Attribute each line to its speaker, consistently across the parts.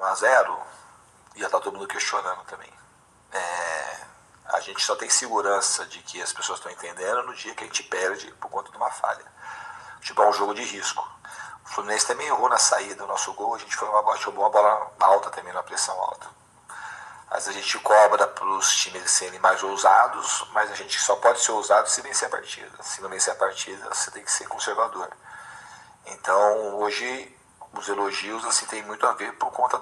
Speaker 1: 1-0, ia estar todo mundo questionando também. A gente só tem segurança de que as pessoas estão entendendo no dia que a gente perde por conta de uma falha. Tipo, é um jogo de risco. O Fluminense também errou na saída do nosso gol, a gente foi uma bola alta também, na pressão alta. Mas a gente cobra para os times serem mais ousados, mas a gente só pode ser ousado se vencer a partida. Se não vencer a partida, você tem que ser conservador. Então, hoje, os elogios assim, tem muito a ver por conta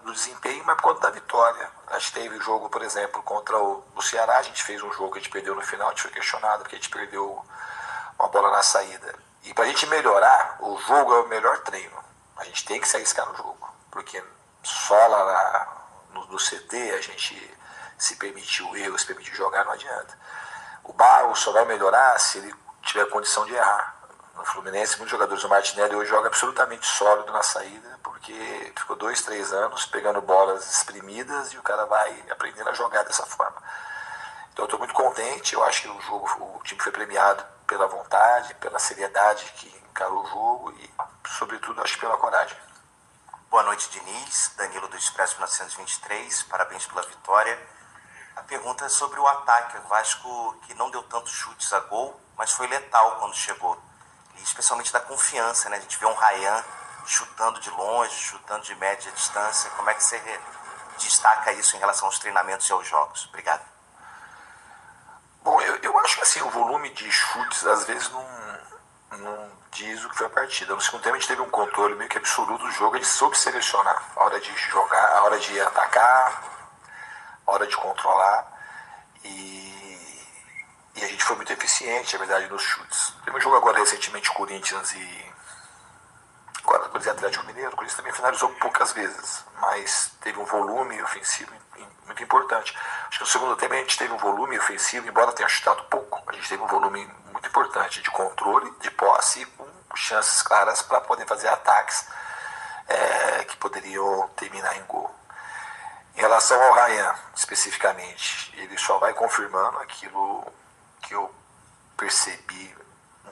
Speaker 1: do desempenho, mas por conta da vitória. A gente teve jogo, por exemplo, contra o Ceará, a gente fez um jogo que a gente perdeu no final, a gente foi questionado porque a gente perdeu uma bola na saída. E para a gente melhorar, o jogo é o melhor treino. A gente tem que se arriscar no jogo, porque só lá no CT a gente se permitiu erro, se permitiu jogar, não adianta. O Barros só vai melhorar se ele tiver condição de errar. No Fluminense, muitos jogadores, o Martinelli hoje joga absolutamente sólido na saída, porque ficou 2-3 anos pegando bolas exprimidas e o cara vai aprendendo a jogar dessa forma. Então eu estou muito contente, eu acho que o time foi premiado pela vontade, pela seriedade que encarou o jogo e, sobretudo, acho que pela coragem.
Speaker 2: Boa noite, Diniz. Danilo do Expresso 1923, parabéns pela vitória. A pergunta é sobre o ataque. O Vasco que não deu tantos chutes a gol, mas foi letal quando chegou. E especialmente da confiança, né? A gente vê um Ryan chutando de longe, chutando de média distância. Como é que você destaca isso em relação aos treinamentos e aos jogos? Obrigado.
Speaker 1: Bom, eu acho que assim, o volume de chutes às vezes não diz o que foi a partida. No segundo tempo a gente teve um controle meio que absoluto do jogo, a gente soube selecionar a hora de jogar, a hora de atacar, a hora de controlar e a gente foi muito eficiente, na verdade, nos chutes. Teve um jogo agora recentemente, Corinthians e Atlético Mineiro. O Corinthians também finalizou poucas vezes, mas teve um volume ofensivo muito importante. Acho que no segundo tempo a gente teve um volume ofensivo, embora tenha chutado pouco, a gente teve um volume muito importante de controle, de posse, com chances claras para poder fazer ataques que poderiam terminar em gol. Em relação ao Ryan, especificamente, ele só vai confirmando aquilo que eu percebi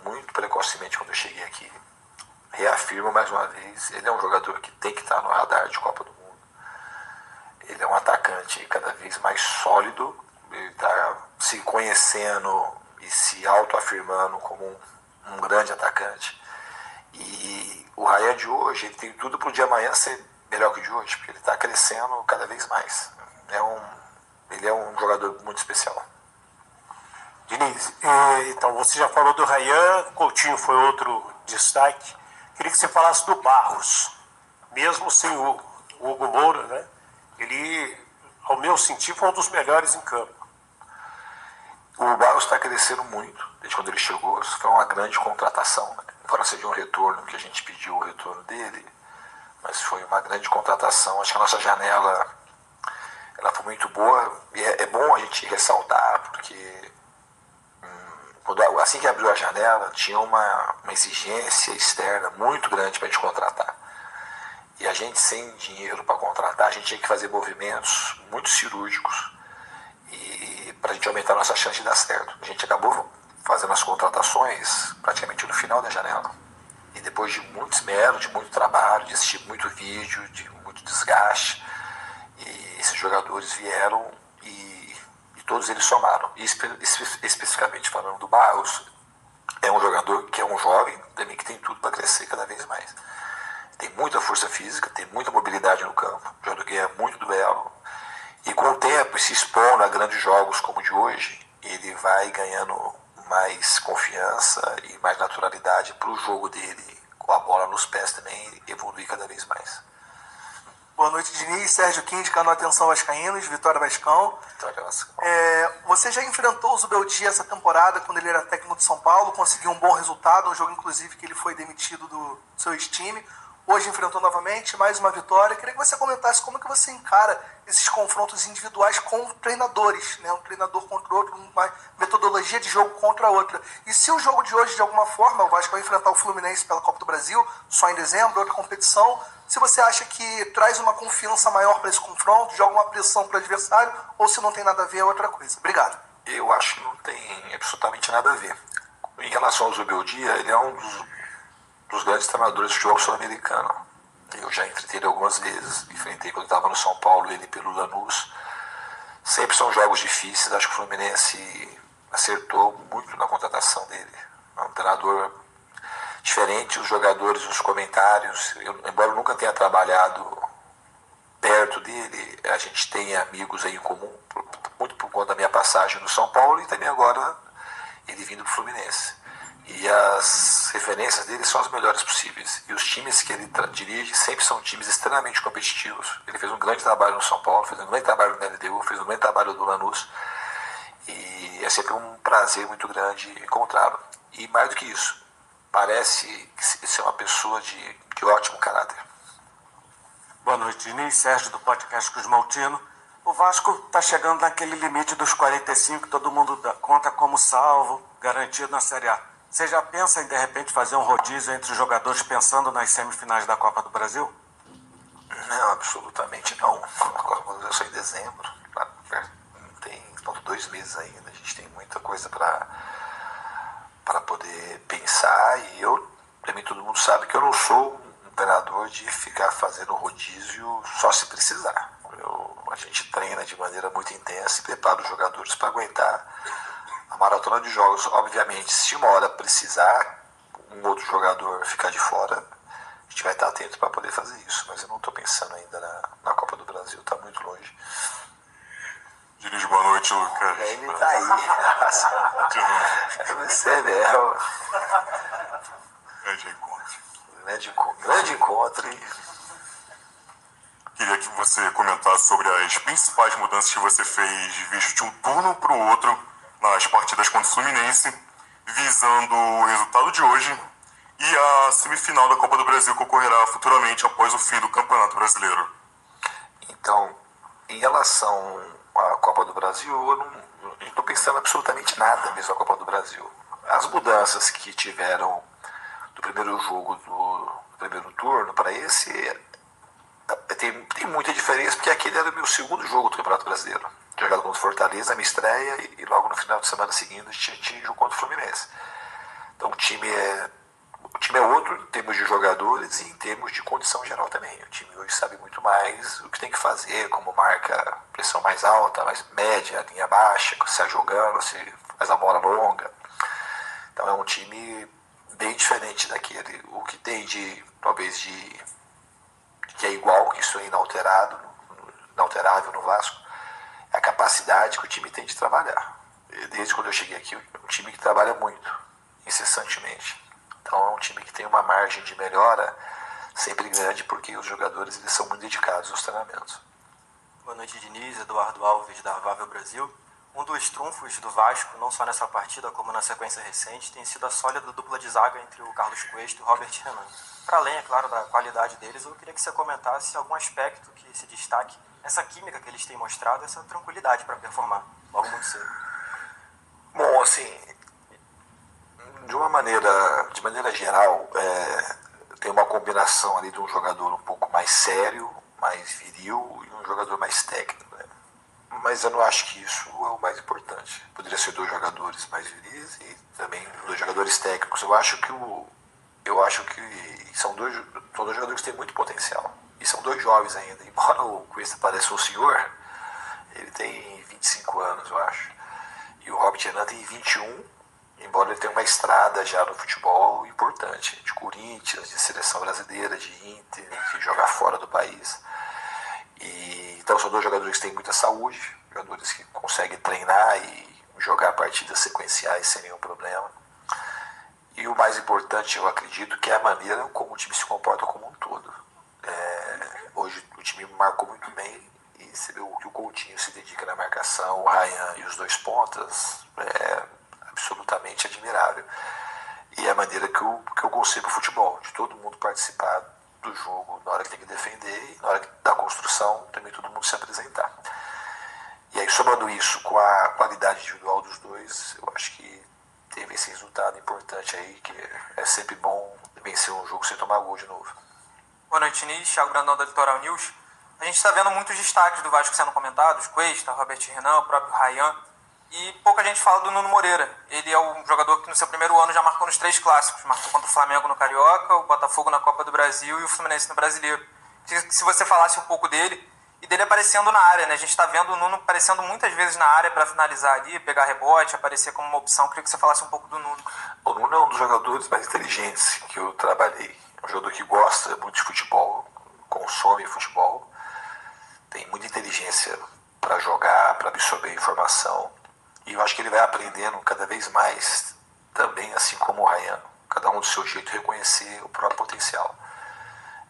Speaker 1: muito precocemente quando eu cheguei aqui. Reafirmo mais uma vez, ele é um jogador que tem que estar no radar de Copa do Mundo. Ele é um atacante cada vez mais sólido, ele está se conhecendo e se autoafirmando como um grande atacante. E o Ryan de hoje, ele tem tudo para o de amanhã ser melhor que o de hoje, porque ele está crescendo cada vez mais. Ele é um jogador muito especial.
Speaker 3: Diniz, então você já falou do Ryan, Coutinho foi outro destaque. Queria que você falasse do Barros, mesmo sem o Hugo Moura, né? Ele, ao meu sentir, foi um dos melhores em campo.
Speaker 1: O Barros está crescendo muito desde quando ele chegou. Isso foi uma grande contratação, né? Embora seja um retorno que a gente pediu o retorno dele, mas foi uma grande contratação. Acho que a nossa janela ela foi muito boa e é bom a gente ressaltar, porque assim que abriu a janela tinha uma exigência externa muito grande para a gente contratar. E a gente, sem dinheiro para contratar, a gente tinha que fazer movimentos muito cirúrgicos e para a gente aumentar a nossa chance de dar certo. A gente acabou fazendo as contratações praticamente no final da janela. E depois de muito esmero, de muito trabalho, de assistir muito vídeo, de muito desgaste, e esses jogadores vieram e todos eles somaram. E especificamente falando do Barros, é um jogador que é um jovem, também que tem tudo para crescer cada vez mais. Tem muita força física, tem muita mobilidade no campo, o jogador ganha muito duelo. E com o tempo, se expondo a grandes jogos como o de hoje, ele vai ganhando mais confiança e mais naturalidade para o jogo dele, com a bola nos pés também, evoluir cada vez mais.
Speaker 4: Boa noite, Diniz. Sérgio Kim, de canal Atenção Vascaínos, Vitória Vascão.
Speaker 1: Vitória Vascão.
Speaker 4: Você já enfrentou o Zubeldia essa temporada, quando ele era técnico de São Paulo, conseguiu um bom resultado, um jogo inclusive que ele foi demitido do seu ex-time. Hoje enfrentou novamente, mais uma vitória. Queria que você comentasse como que você encara esses confrontos individuais com treinadores, né? Um treinador contra o outro, uma metodologia de jogo contra a outra. E se o jogo de hoje, de alguma forma, o Vasco vai enfrentar o Fluminense pela Copa do Brasil, só em dezembro, outra competição, se você acha que traz uma confiança maior para esse confronto, joga uma pressão para o adversário, ou se não tem nada a ver, é outra coisa. Obrigado.
Speaker 1: Eu acho que não tem absolutamente nada a ver. Em relação ao Zubeldia, ele é um dos grandes treinadores de futebol sul-americano. Eu já enfrentei ele algumas vezes, enfrentei quando estava no São Paulo, ele pelo Lanús. Sempre são jogos difíceis, acho que o Fluminense acertou muito na contratação dele. É um treinador diferente, os jogadores, os comentários, embora eu nunca tenha trabalhado perto dele, a gente tem amigos aí em comum, muito por conta da minha passagem no São Paulo e também agora ele vindo para o Fluminense. E as referências dele são as melhores possíveis. E os times que ele dirige sempre são times extremamente competitivos. Ele fez um grande trabalho no São Paulo, fez um grande trabalho no LDU, fez um grande trabalho no Lanús. E é sempre um prazer muito grande encontrá-lo. E mais do que isso, parece ser uma pessoa de ótimo caráter.
Speaker 5: Boa noite, Diniz. Sérgio do podcast Cruz Maltino. O Vasco está chegando naquele limite dos 45 que todo mundo conta como salvo, garantido na Série A. Você já pensa em, de repente, fazer um rodízio entre os jogadores pensando nas semifinais da Copa do Brasil?
Speaker 1: Não, absolutamente não. A Copa do Brasil é só em dezembro. Faltam 2 meses ainda. A gente tem muita coisa para poder pensar. E também todo mundo sabe que eu não sou um treinador de ficar fazendo rodízio só se precisar. A gente treina de maneira muito intensa e prepara os jogadores para aguentar a maratona de jogos. Obviamente, se uma hora precisar um outro jogador ficar de fora, a gente vai estar atento para poder fazer isso. Mas eu não estou pensando ainda na Copa do Brasil, está muito longe.
Speaker 6: Diniz, boa noite, Lucas.
Speaker 1: Ele tá aí. Você é mesmo.
Speaker 6: Grande encontro.
Speaker 1: Grande encontro, hein?
Speaker 6: Queria que você comentasse sobre as principais mudanças que você fez visto de um turno para o outro nas partidas contra o Fluminense, visando o resultado de hoje e a semifinal da Copa do Brasil que ocorrerá futuramente após o fim do Campeonato Brasileiro.
Speaker 1: Então, em relação à Copa do Brasil, eu não estou pensando absolutamente nada mesmo na Copa do Brasil. As mudanças que tiveram do primeiro jogo do primeiro turno para esse tem muita diferença, porque aquele era o meu segundo jogo do Campeonato Brasileiro. Jogado contra o Fortaleza, a minha estreia, e logo no final de semana seguinte a gente tinha jogo contra o Fluminense. Então o time é outro em termos de jogadores e em termos de condição geral também. O time hoje sabe muito mais o que tem que fazer, como marca pressão mais alta, mais média, linha baixa, se sai jogando, se faz a bola longa. Então é um time bem diferente daquele. O que tem talvez que é igual, que isso é inalterável no Vasco, é a capacidade que o time tem de trabalhar. Desde quando eu cheguei aqui, é um time que trabalha muito, incessantemente. Então é um time que tem uma margem de melhora sempre grande, porque os jogadores eles são muito dedicados aos treinamentos.
Speaker 7: Boa noite, Diniz. Eduardo Alves, da Vável Brasil. Um dos trunfos do Vasco, não só nessa partida, como na sequência recente, tem sido a sólida dupla de zaga entre o Carlos Cuesta e o Robert Renan. Para além, é claro, da qualidade deles, eu queria que você comentasse algum aspecto que se destaque, essa química que eles têm mostrado, essa tranquilidade para performar logo muito cedo.
Speaker 1: Bom, assim, de maneira geral, tem uma combinação ali de um jogador um pouco mais sério, mais viril e um jogador mais técnico, né? Mas eu não acho que isso é o mais importante. Poderia ser 2 jogadores mais viris e também 2 jogadores técnicos. Eu acho que são dois jogadores que têm muito potencial. E são 2 jovens ainda. Embora o Cuesta pareça um senhor, ele tem 25 anos, eu acho. E o Robert Renan tem 21, embora ele tenha uma estrada já no futebol importante. De Corinthians, de seleção brasileira, de Inter, de jogar fora do país. Então são 2 jogadores que têm muita saúde, jogadores que conseguem treinar e jogar partidas sequenciais sem nenhum problema. E o mais importante, eu acredito, que é a maneira como o time se comporta como um todo. Hoje o time marcou muito bem e você vê o que o Coutinho se dedica na marcação, o Ryan e os 2 pontas, é absolutamente admirável. E é a maneira que eu concebo o futebol, de todo mundo participar do jogo na hora que tem que defender e na hora da construção também todo mundo se apresentar. E aí, somando isso com a qualidade individual dos 2, eu acho que teve esse resultado importante aí, que é sempre bom vencer um jogo sem tomar gol de novo.
Speaker 8: Boa noite, Diniz. Thiago Brandão, da Litoral News. A gente está vendo muitos destaques do Vasco sendo comentados, Cuesta, Robert Renan, o próprio Ryan. E pouca gente fala do Nuno Moreira. Ele é um jogador que no seu primeiro ano já marcou nos 3 clássicos. Marcou contra o Flamengo no Carioca, o Botafogo na Copa do Brasil e o Fluminense no Brasileiro. Queria que se você falasse um pouco dele e dele aparecendo na área, né? A gente está vendo o Nuno aparecendo muitas vezes na área para finalizar ali, pegar rebote, aparecer como uma opção. Queria que você falasse um pouco do Nuno.
Speaker 1: O Nuno é um dos jogadores mais inteligentes que eu trabalhei. É um jogador que gosta muito de futebol, consome futebol, tem muita inteligência para jogar, para absorver informação. E eu acho que ele vai aprendendo cada vez mais também, assim como o Ryan, cada um do seu jeito, reconhecer o próprio potencial.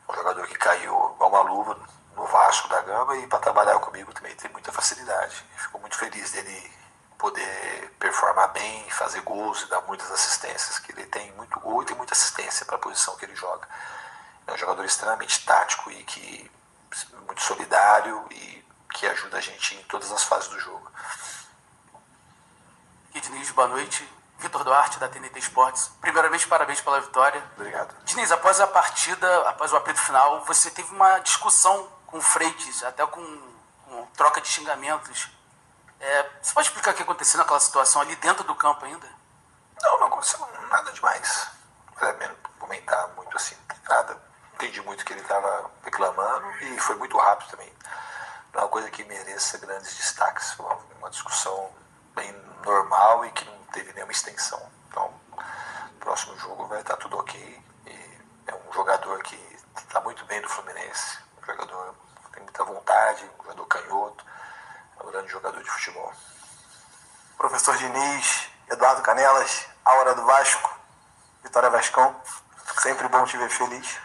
Speaker 1: É um jogador que caiu igual uma luva no Vasco da Gama e para trabalhar comigo também tem muita facilidade. Fico muito feliz dele poder performar bem, fazer gols e dar muitas assistências, que ele tem muito gol e tem muita assistência para a posição que ele joga. É um jogador extremamente tático e que muito solidário e que ajuda a gente em todas as fases do jogo.
Speaker 9: Diniz, boa noite. Vitor Duarte, da TNT Esportes. Primeiramente, parabéns pela vitória.
Speaker 1: Obrigado.
Speaker 9: Diniz, após a partida, após o apito final, você teve uma discussão com o Freitas, até com troca de xingamentos. Você pode explicar o que aconteceu naquela situação ali dentro do campo ainda?
Speaker 1: Não aconteceu nada demais. Não é mesmo comentar muito assim, nada. Entendi muito o que ele estava reclamando e foi muito rápido também. Não é uma coisa que mereça grandes destaques. Foi uma discussão bem normal e que não teve nenhuma extensão. Então, no próximo jogo vai estar tudo ok. E é um jogador que está muito bem no Fluminense, um jogador que tem muita vontade, um jogador canhoto, é um grande jogador de futebol.
Speaker 10: Professor Diniz, Eduardo Canelas, a hora do Vasco, Vitória Vascão, sempre bom te ver feliz.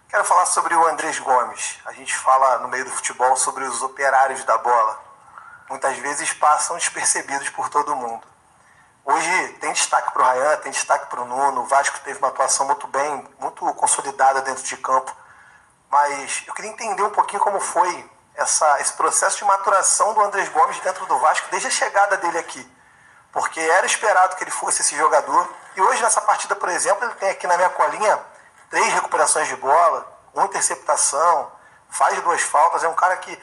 Speaker 10: Quero falar sobre o Andrés Gomes. A gente fala no meio do futebol sobre os operários da bola. Muitas vezes passam despercebidos por todo mundo. Hoje tem destaque para o Ryan, tem destaque para o Nuno. O Vasco teve uma atuação muito bem, muito consolidada dentro de campo. Mas eu queria entender um pouquinho como foi esse processo de maturação do Andrés Gomes dentro do Vasco desde a chegada dele aqui. Porque era esperado que ele fosse esse jogador. E hoje nessa partida, por exemplo, ele tem aqui na minha colinha 3 recuperações de bola, 1 interceptação, faz 2 faltas. É um cara que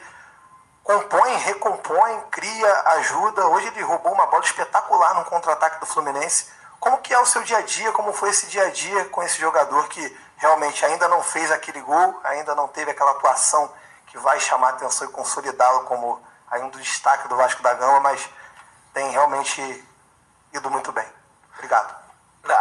Speaker 10: compõe, recompõe, cria, ajuda. Hoje ele roubou uma bola espetacular num contra-ataque do Fluminense. Como que é o seu dia a dia? Como foi esse dia a dia com esse jogador que realmente ainda não fez aquele gol, ainda não teve aquela atuação que vai chamar a atenção e consolidá-lo como aí um dos destaques do Vasco da Gama, mas tem realmente ido muito bem. Obrigado.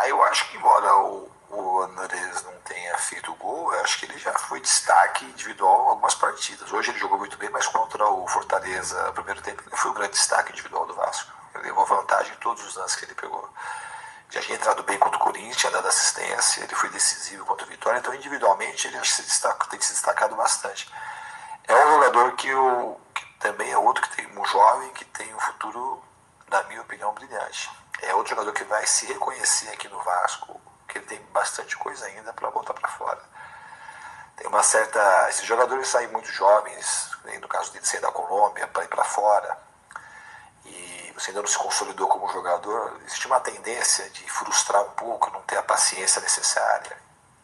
Speaker 1: Eu acho que embora o Andrés não tenha feito gol, eu acho que ele já foi destaque individual em algumas partidas. Hoje ele jogou muito bem, mas contra o Fortaleza, no primeiro tempo, ele foi o grande destaque individual do Vasco. Ele deu uma vantagem em todos os lances que ele pegou. Já tinha entrado bem contra o Corinthians, tinha dado assistência, ele foi decisivo contra o Vitória, então individualmente ele acho que tem se destacado bastante. É um jogador que também é outro que tem um jovem que tem um futuro, na minha opinião, brilhante. É outro jogador que vai se reconhecer aqui no Vasco, que ele tem bastante coisa ainda para botar para fora. Tem uma certa... Esses jogadores saem muito jovens, no caso dele sair da Colômbia para ir para fora, e você ainda não se consolidou como jogador, existe uma tendência de frustrar um pouco, não ter a paciência necessária.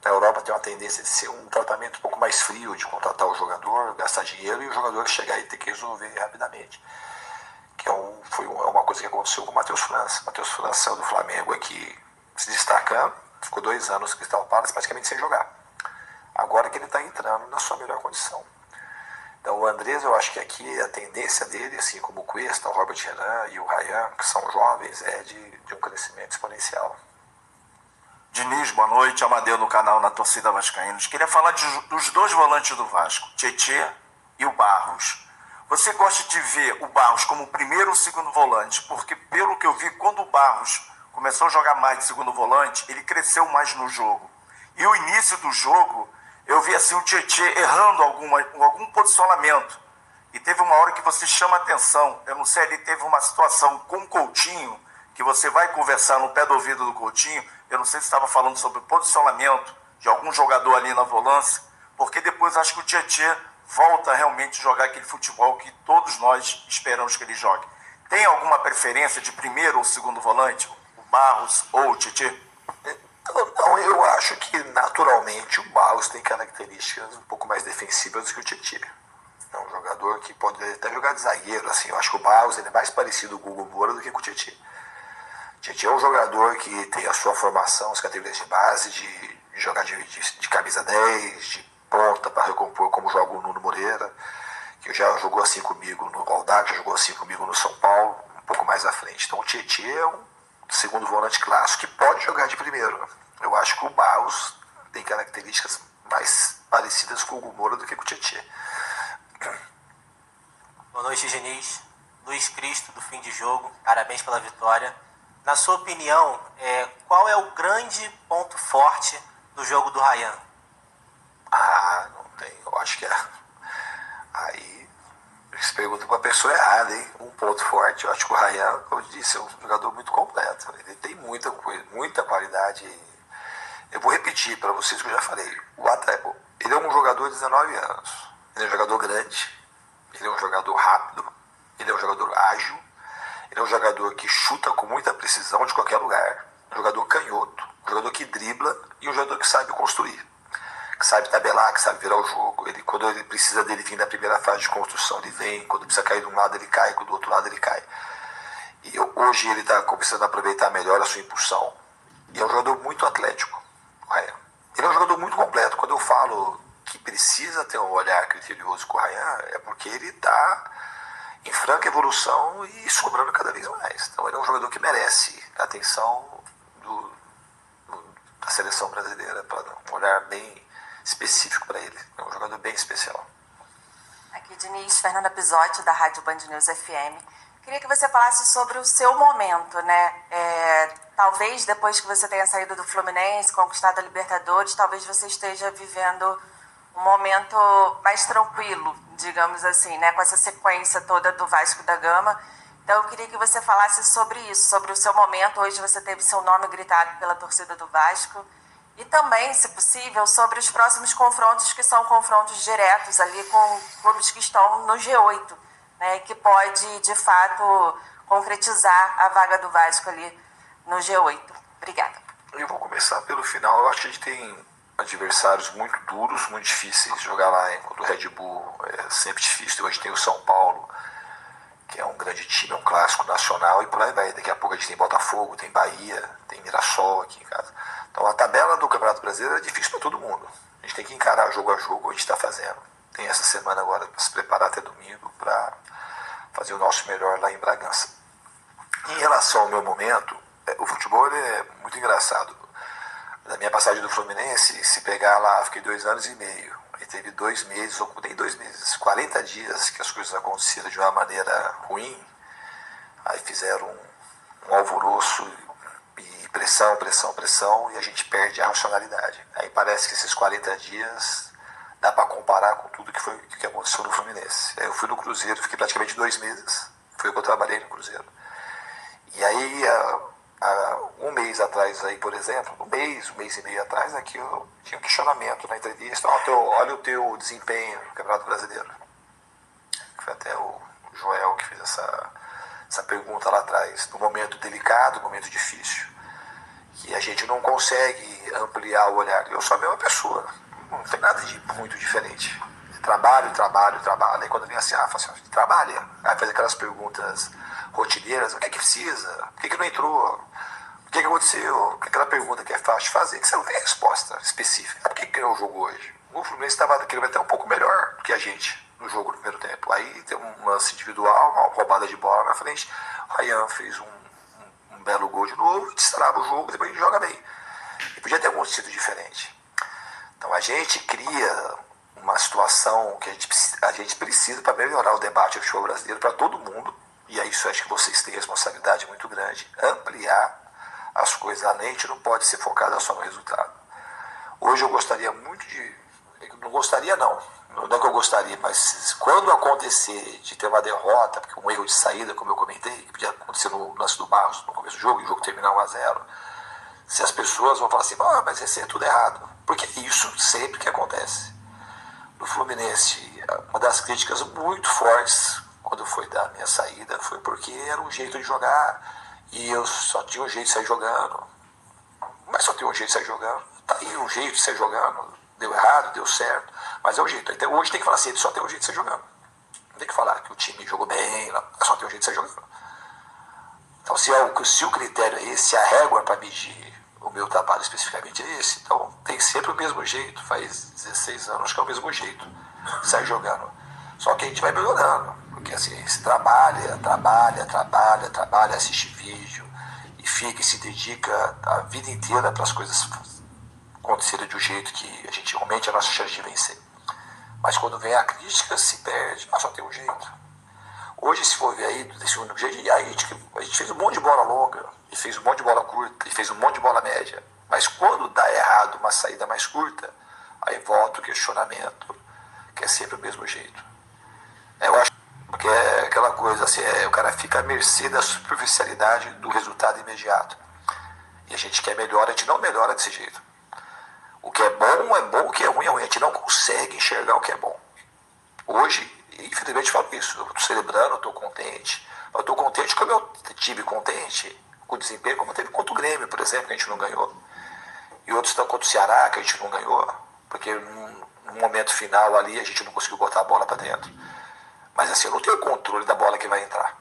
Speaker 1: Na Europa tem uma tendência de ser um tratamento um pouco mais frio, de contratar o jogador, gastar dinheiro e o jogador chegar e ter que resolver rapidamente. Que foi uma coisa que aconteceu com o Matheus França. O Matheus França saiu do Flamengo aqui se destacando, ficou 2 anos no Crystal Palace praticamente sem jogar. Agora que ele está entrando na sua melhor condição. Então o Andrés, eu acho que aqui a tendência dele, assim como o Cuesta, o Robert Renan e o Ryan, que são jovens, é de um crescimento exponencial.
Speaker 11: Diniz, boa noite. Amadeu no canal Na Torcida Vascaínos. Queria falar dos 2 volantes do Vasco, Tietê e o Barros. Você gosta de ver o Barros como o primeiro ou segundo volante? Porque pelo que eu vi, quando o Barros começou a jogar mais de segundo volante, ele cresceu mais no jogo. E o início do jogo, eu vi assim o Tietê errando algum posicionamento. E teve uma hora que você chama atenção. Eu não sei, ele teve uma situação com o Coutinho, que você vai conversar no pé do ouvido do Coutinho. Eu não sei se estava falando sobre o posicionamento de algum jogador ali na volância, porque depois acho que o Tietê volta realmente a jogar aquele futebol que todos nós esperamos que ele jogue. Tem alguma preferência de primeiro ou segundo volante? O Barros ou o Tietê?
Speaker 1: Não, eu acho que naturalmente o Barros tem características um pouco mais defensivas do que o Tietê. É um jogador jogador que pode até jogar de zagueiro, assim, eu acho que o Barros ele é mais parecido com o Hugo Moura do que com o Tietê. Tietê é um jogador que tem a sua formação, as categorias de base, de jogar de camisa 10, de ponta para recompor como joga o Nuno Moreira, que já jogou assim comigo no Aldax, já jogou assim comigo no São Paulo, um pouco mais à frente. Então o Tietê é um segundo volante clássico que pode jogar de primeiro. Eu acho que o Barros tem características mais parecidas com o Hugo Moura do que com o Tietê.
Speaker 12: Boa noite, Diniz. Luiz Cristo, do Fim de Jogo. Parabéns pela vitória. Na sua opinião, qual é o grande ponto forte do jogo do Ryan?
Speaker 1: Não tem. Eu acho que aí você pergunta para a pessoa errada, hein? Um ponto forte. Eu acho que o Ryan, como eu disse, é um jogador muito completo. Ele tem muita coisa, muita qualidade. Eu vou repetir para vocês o que eu já falei. Ele é um jogador de 19 anos. Ele é um jogador grande. Ele é um jogador rápido. Ele é um jogador ágil. Ele é um jogador que chuta com muita precisão de qualquer lugar. Um jogador canhoto. Um jogador que dribla e um jogador que sabe construir. Que sabe tabelar, que sabe virar o jogo. Quando ele precisa dele vir na primeira fase de construção, ele vem. Quando precisa cair de um lado, ele cai. Quando do outro lado, ele cai. E hoje ele está começando a aproveitar melhor a sua impulsão. E é um jogador muito atlético. Ele é um jogador muito completo. Quando eu falo que precisa ter um olhar criterioso com o Ryan, é porque ele está em franca evolução e sobrando cada vez mais. Então ele é um jogador que merece a atenção da seleção brasileira, para um olhar bem específico para ele. É um jogador bem especial.
Speaker 13: Aqui, Diniz, Fernanda Pisotti, da Rádio Band News FM. Queria que você falasse sobre o seu momento, né? Talvez depois que você tenha saído do Fluminense, conquistado a Libertadores, talvez você esteja vivendo um momento mais tranquilo, digamos assim, né? Com essa sequência toda do Vasco da Gama. Então eu queria que você falasse sobre isso, sobre o seu momento. Hoje você teve seu nome gritado pela torcida do Vasco. E também, se possível, sobre os próximos confrontos, que são confrontos diretos ali com clubes que estão no G8, né? Que pode, de fato, concretizar a vaga do Vasco ali no G8. Obrigada.
Speaker 1: Eu vou começar pelo final. Eu acho que a gente tem adversários muito duros, muito difíceis. Jogar lá contra o Red Bull é sempre difícil. Hoje tem o São Paulo, que é um grande time, é um clássico nacional, e por aí vai. Daqui a pouco a gente tem Botafogo, tem Bahia, tem Mirassol aqui em casa. Então a tabela do Campeonato Brasileiro é difícil para todo mundo. A gente tem que encarar jogo a jogo, a gente está fazendo. Tem essa semana agora para se preparar até domingo para fazer o nosso melhor lá em Bragança. Em relação ao meu momento, o futebol ele é muito engraçado. Na minha passagem do Fluminense, se pegar lá, fiquei 2 anos e meio. Aí teve 2 meses, ou nem 2 meses, 40 dias que as coisas aconteceram de uma maneira ruim. Aí fizeram um alvoroço e pressão, pressão, pressão, e a gente perde a racionalidade. Aí parece que esses 40 dias dá para comparar com tudo que aconteceu no Fluminense. Aí eu fui no Cruzeiro, fiquei praticamente 2 meses. Foi o que eu trabalhei no Cruzeiro. E aí, um mês atrás, aí, por exemplo, um mês e meio atrás, aqui eu tinha um questionamento na entrevista. Olha o teu desempenho no Campeonato Brasileiro. Foi até o Joel que fez essa pergunta lá atrás. No momento delicado, no momento difícil. Que a gente não consegue ampliar o olhar. Eu sou a mesma pessoa. Não tem nada de muito diferente. Trabalho. Aí quando vem assim, fala assim, trabalha. Aí faz aquelas perguntas rotineiras, o que é que precisa? Por que não entrou? O que aconteceu? Aquela pergunta que é fácil de fazer, que você não tem resposta específica. Por que ganhou o jogo hoje? O Fluminense estava querendo até um pouco melhor do que a gente no jogo no primeiro tempo. Aí tem um lance individual, uma roubada de bola na frente. O Ryan fez um belo gol de novo, destrava o jogo, depois a gente joga bem. E podia ter acontecido diferente. Então a gente cria uma situação que a gente precisa para melhorar o debate do futebol brasileiro para todo mundo. E é isso, acho que vocês têm responsabilidade muito grande. Ampliar as coisas. A mente não pode ser focada só no resultado. Hoje eu gostaria muito de... Não gostaria não. Não é que eu gostaria, mas quando acontecer de ter uma derrota, porque um erro de saída, como eu comentei, que podia acontecer no lance do Barros, no começo do jogo, e o jogo terminar 1-0, se as pessoas vão falar assim, mas esse é tudo errado. Porque isso sempre que acontece. No Fluminense, uma das críticas muito fortes quando foi da minha saída foi porque era um jeito de jogar e eu só tinha um jeito de sair jogando. Mas só tinha um jeito de sair jogando. Tá aí um jeito de sair jogando. Deu errado, deu certo. Mas é o jeito. Então hoje tem que falar assim, ele só tem um jeito de sair jogando. Não tem que falar que o time jogou bem, não, só tem um jeito de ser jogando. Então, se o critério é esse, se a régua para medir o meu trabalho especificamente é esse, então tem sempre o mesmo jeito. Faz 16 anos que é o mesmo jeito, sai jogando. Só que a gente vai melhorando, porque assim, se trabalha, assiste vídeo e fica e se dedica a vida inteira para as coisas acontecerem de um jeito que a gente aumente a nossa chance de vencer. Mas quando vem a crítica, se perde, mas só tem um jeito. Hoje, se for ver aí, desse único jeito, a gente fez um monte de bola longa, e fez um monte de bola curta, e fez um monte de bola média. Mas quando dá errado uma saída mais curta, aí volta o questionamento, que é sempre o mesmo jeito. Eu acho que é aquela coisa, assim, o cara fica à mercê da superficialidade do resultado imediato. E a gente quer melhor, a gente não melhora desse jeito. O que é bom, o que é ruim é ruim. A gente não consegue enxergar o que é bom. Hoje, infelizmente, eu falo isso. Eu estou celebrando, eu estou contente. Eu estou contente com o meu time contente, com o desempenho, como teve contra o Grêmio, por exemplo, que a gente não ganhou. E outros estão contra o Ceará, que a gente não ganhou. Porque no momento final ali, a gente não conseguiu botar a bola para dentro. Mas assim, eu não tenho controle da bola que vai entrar.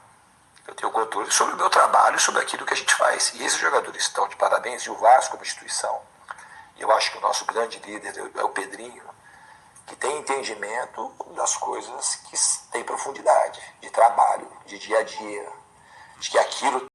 Speaker 1: Eu tenho controle sobre o meu trabalho, sobre aquilo que a gente faz. E esses jogadores estão de parabéns. E o Vasco, como instituição, e eu acho que o nosso grande líder é o Pedrinho, que tem entendimento das coisas que têm profundidade, de trabalho, de dia a dia, de que aquilo